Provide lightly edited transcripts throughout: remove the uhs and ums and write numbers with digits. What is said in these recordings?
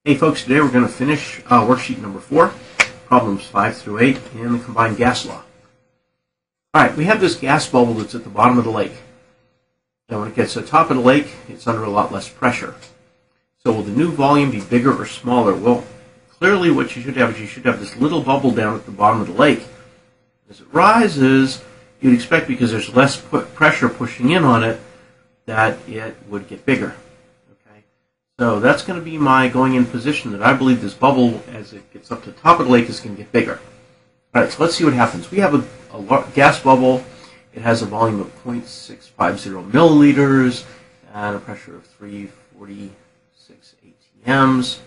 Hey folks, today we're going to finish worksheet number 4, problems 5 through 8 in the combined gas law. Alright, we have this gas bubble that's at the bottom of the lake. Now when it gets to the top of the lake, it's under a lot less pressure. So will the new volume be bigger or smaller? Well, clearly what you should have is you should have this little bubble down at the bottom of the lake. As it rises, you'd expect, because there's less pressure pushing in on it, that it would get bigger. So that's going to be my going in position, that I believe this bubble, as it gets up to the top of the lake, is going to get bigger. All right, so let's see what happens. We have a gas bubble. It has a volume of 0.650 milliliters and a pressure of 346 atms.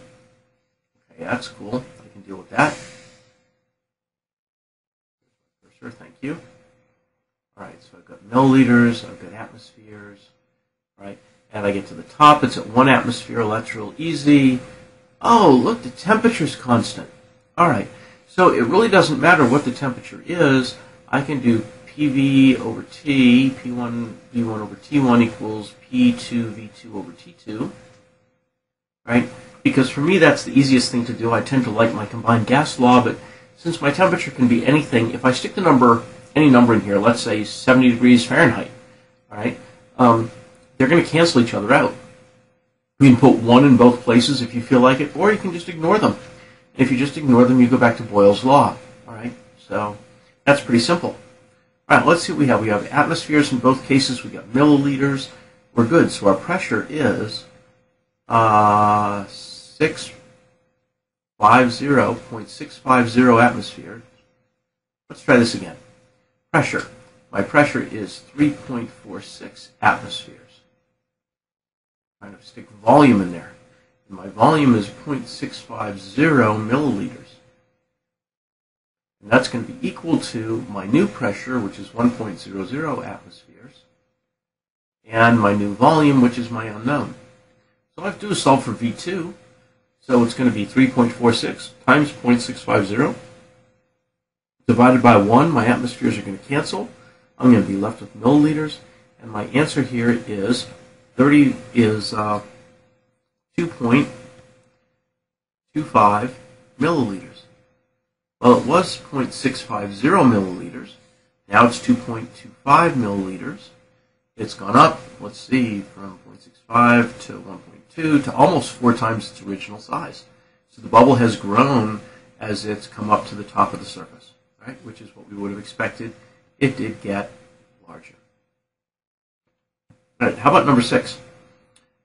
Okay, that's cool. I can deal with that. Sure, thank you. All right, so I've got milliliters, I've got atmospheres. All right. And I get to the top, it's at 1 atmosphere, well, that's real easy. Oh, look, the temperature's constant. All right, so it really doesn't matter what the temperature is. I can do PV over T, P1 V1 over T1 equals P2 V2 over T2, right? Because for me, that's the easiest thing to do. I tend to like my combined gas law, but since my temperature can be anything, if I stick the number, any number in here, let's say 70 degrees Fahrenheit, all right? They're going to cancel each other out. You can put 1 in both places if you feel like it, or you can just ignore them. If you just ignore them, you go back to Boyle's law. All right, so that's pretty simple. All right, let's see what we have. We have atmospheres in both cases. We got milliliters. We're good. So our pressure is 650.650 atmospheres. Let's try this again. Pressure. My pressure is 3.46 atmospheres. Kind of stick volume in there. And my volume is 0.650 milliliters. And that's going to be equal to my new pressure, which is 1.00 atmospheres, and my new volume, which is my unknown. So all I have to do is solve for V2. So it's going to be 3.46 times 0.650 divided by 1. My atmospheres are going to cancel. I'm going to be left with milliliters. And my answer here is 2.25 milliliters. Well, it was 0.650 milliliters. Now it's 2.25 milliliters. It's gone up, let's see, from 0.65 to 1.2 to almost 4 times its original size. So the bubble has grown as it's come up to the top of the surface, right? Which is what we would have expected. It did get larger. All right, how about number 6?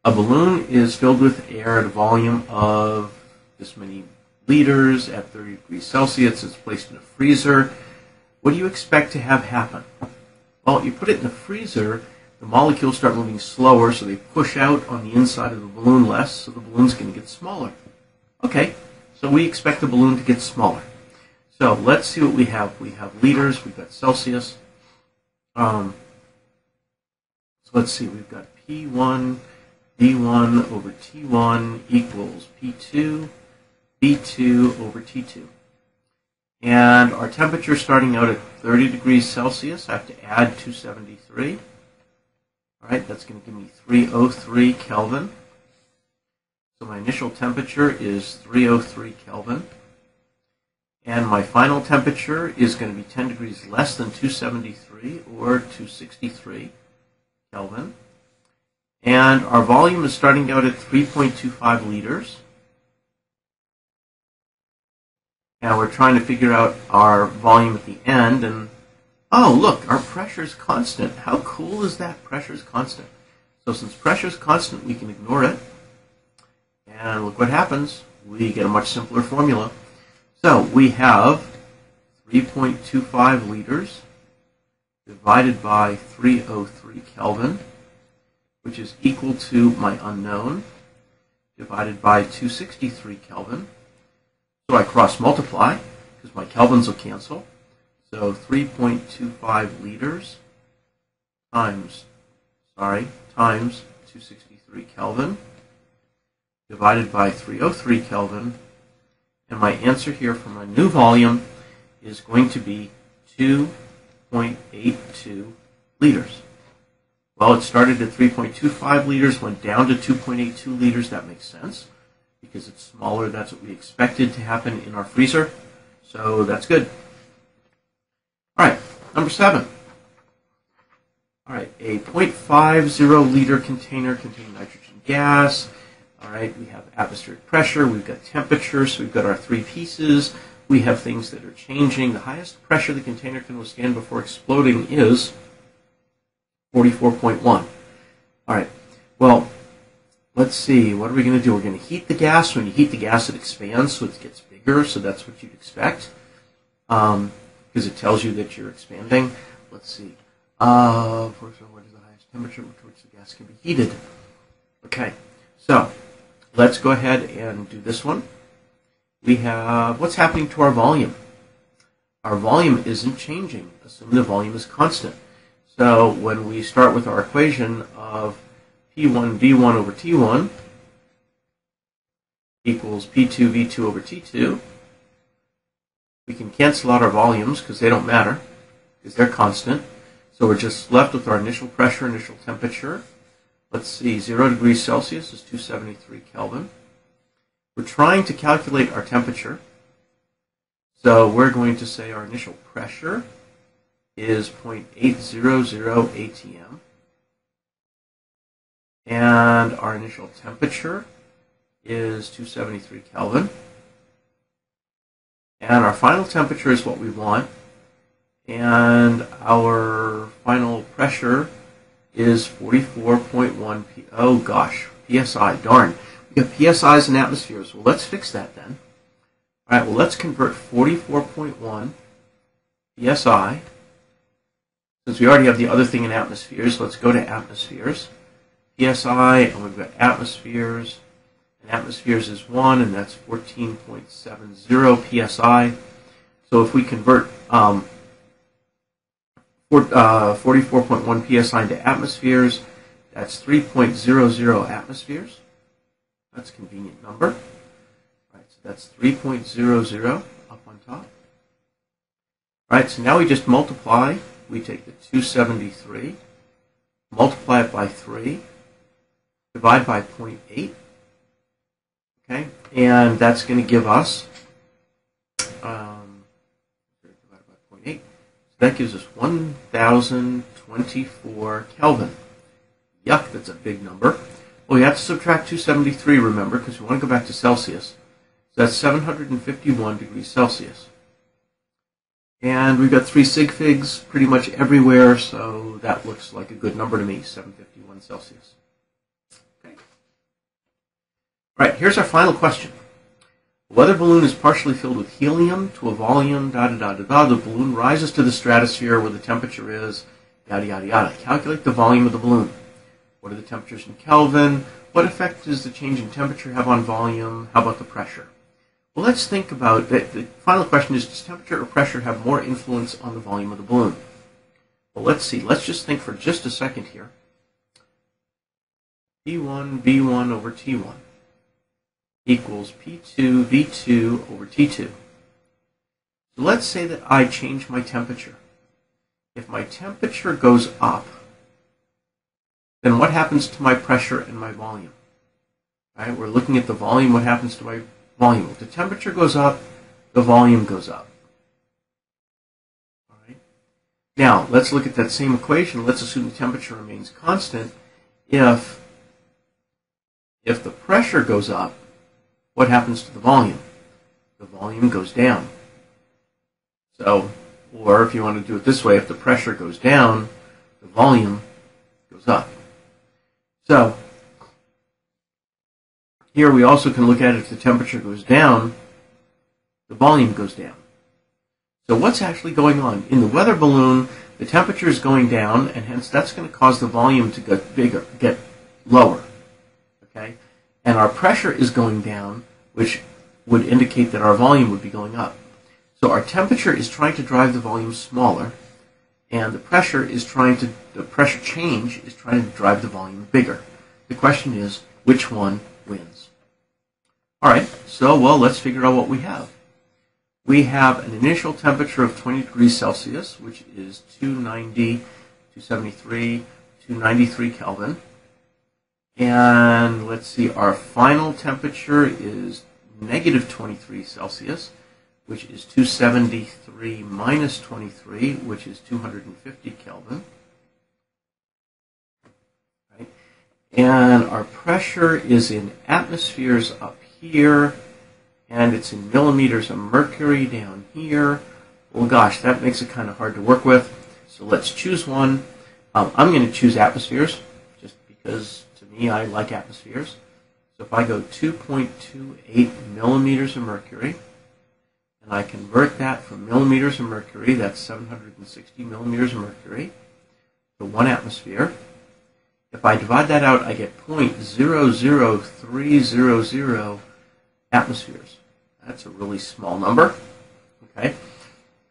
A balloon is filled with air at a volume of this many liters at 30 degrees Celsius. It's placed in a freezer. What do you expect to have happen? Well, you put it in the freezer, the molecules start moving slower, so they push out on the inside of the balloon less, so the balloon's going to get smaller. Okay, so we expect the balloon to get smaller. So let's see what we have. We have liters, we've got Celsius. So let's see, we've got P1 V1 over T1 equals P2 V2 over T2. And our temperature starting out at 30 degrees Celsius, I have to add 273. All right, that's going to give me 303 Kelvin. So my initial temperature is 303 Kelvin. And my final temperature is going to be 10 degrees less than 273, or 263 Kelvin. And our volume is starting out at 3.25 liters. Now we're trying to figure out our volume at the end, and oh, look, our pressure is constant. How cool is that? Pressure is constant. So since pressure is constant, we can ignore it. And look what happens. We get a much simpler formula. So we have 3.25 liters divided by 303 Kelvin, which is equal to my unknown, divided by 263 Kelvin. So I cross multiply, because my kelvins will cancel. So 3.25 liters times 263 Kelvin, divided by 303 Kelvin. And my answer here for my new volume is going to be 2.82 liters. Well, it started at 3.25 liters, went down to 2.82 liters. That makes sense because it's smaller. That's what we expected to happen in our freezer. So that's good. All right, number 7. All right, a 0.50 liter container containing nitrogen gas. All right, we have atmospheric pressure. We've got temperature. So we've got our 3 pieces. We have things that are changing. The highest pressure the container can withstand before exploding is 44.1. All right, well, let's see. What are we going to do? We're going to heat the gas. When you heat the gas, it expands, so it gets bigger. So that's what you'd expect, because it tells you that you're expanding. Let's see. What is the highest temperature to which the gas can be heated? Okay, so let's go ahead and do this one. We have what's happening to our volume. Our volume isn't changing, assuming the volume is constant. So when we start with our equation of P1 V1 over T1 equals P2 V2 over T2, we can cancel out our volumes because they don't matter, because they're constant. So we're just left with our initial pressure, initial temperature. Let's see, 0 degrees Celsius is 273 Kelvin. We're trying to calculate our temperature. So we're going to say our initial pressure is 0.800 atm. And our initial temperature is 273 Kelvin. And our final temperature is what we want. And our final pressure is 44.1 psi. Darn. We got psi's and atmospheres. Well, let's fix that then. All right, well, let's convert 44.1 psi. Since we already have the other thing in atmospheres, let's go to atmospheres. psi, and we've got atmospheres. And atmospheres is 1, and that's 14.70 psi. So if we convert 44.1 psi into atmospheres, that's 3.00 atmospheres. That's a convenient number. All right, so that's 3.00 up on top. All right, so now we just multiply. We take the 273, multiply it by 3, divide by 0.8. Okay, and that's going to give us divided by 0.8. So that gives us 1,024 Kelvin. Yuck, that's a big number. Well, we have to subtract 273, remember, because we want to go back to Celsius. So that's 751 degrees Celsius. And we've got 3 sig figs pretty much everywhere, so that looks like a good number to me, 751 Celsius. Okay. All right, here's our final question. The weather balloon is partially filled with helium to a volume, da-da-da-da-da. The balloon rises to the stratosphere where the temperature is, yada, yada, yada. Calculate the volume of the balloon. What are the temperatures in Kelvin? What effect does the change in temperature have on volume? How about the pressure? Well, let's think about it. The final question is, does temperature or pressure have more influence on the volume of the balloon? Well, let's see. Let's just think for just a second here. P1 V1 over T1 equals P2 V2 over T2. So let's say that I change my temperature. If my temperature goes up, then what happens to my pressure and my volume? All right, we're looking at the volume. What happens to my volume? If the temperature goes up, the volume goes up. All right. Now, let's look at that same equation. Let's assume the temperature remains constant. If the pressure goes up, what happens to the volume? The volume goes down. So, or if you want to do it this way, if the pressure goes down, the volume goes up. So, here we also can look at it, if the temperature goes down, the volume goes down. So what's actually going on? In the weather balloon, the temperature is going down, and hence that's going to cause the volume to get lower. Okay? And our pressure is going down, which would indicate that our volume would be going up. So our temperature is trying to drive the volume smaller, and the pressure change is trying to drive the volume bigger. The question is, which one wins? All right, so, well, let's figure out what we have. We have an initial temperature of 20 degrees Celsius, which is 290, 273, 293 Kelvin. And let's see, our final temperature is negative 23 Celsius, which is 273 minus 23, which is 250 Kelvin. Right? And our pressure is in atmospheres up here, and it's in millimeters of mercury down here. Well, gosh, that makes it kind of hard to work with. So let's choose one. I'm going to choose atmospheres, just because to me I like atmospheres. So if I go 2.28 millimeters of mercury, and I convert that from millimeters of mercury, that's 760 millimeters of mercury, to 1 atmosphere. If I divide that out, I get 0.00300 atmospheres. That's a really small number. Okay.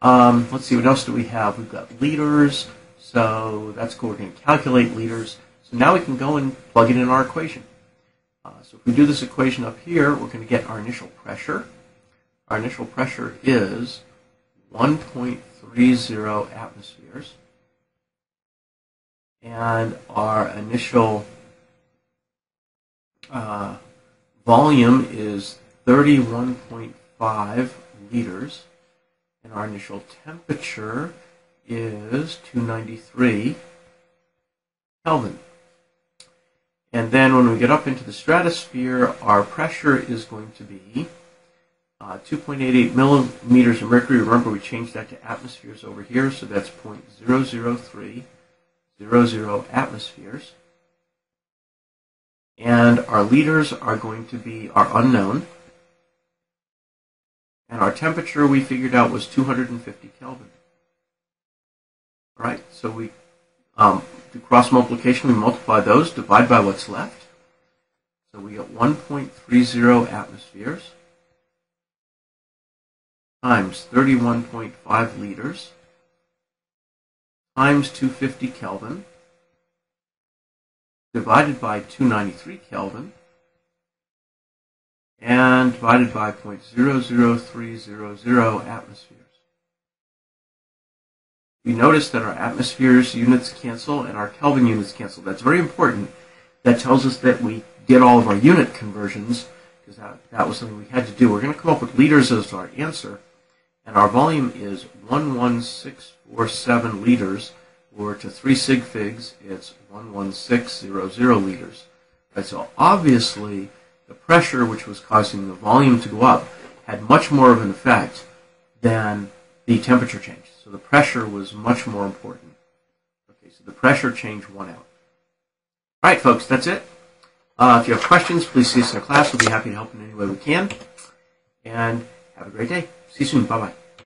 Let's see, what else do we have? We've got liters, so that's cool. We're going to calculate liters. So now we can go and plug it in our equation. So if we do this equation up here, we're going to get our initial pressure. Our initial pressure is 1.30 atmospheres. And our initial volume is 31.5 liters. And our initial temperature is 293 Kelvin. And then when we get up into the stratosphere, our pressure is going to be 2.88 millimeters of mercury. Remember, we changed that to atmospheres over here, so that's 0.00300 atmospheres. And our liters are going to be our unknown. And our temperature we figured out was 250 Kelvin. All right, so we do cross multiplication, we multiply those, divide by what's left. So we get 1.30 atmospheres times 31.5 liters times 250 Kelvin divided by 293 Kelvin and divided by 0.00300 atmospheres. We notice that our atmospheres units cancel and our Kelvin units cancel. That's very important. That tells us that we did all of our unit conversions, because that was something we had to do. We're going to come up with liters as our answer, and our volume is 11647 liters, or to 3 sig figs, it's 11600 liters. Right, so obviously, the pressure, which was causing the volume to go up, had much more of an effect than the temperature change. So the pressure was much more important. Okay, so the pressure change won out. All right, folks, that's it. If you have questions, please see us in our class. We'll be happy to help in any way we can. And have a great day. See you soon. Bye-bye.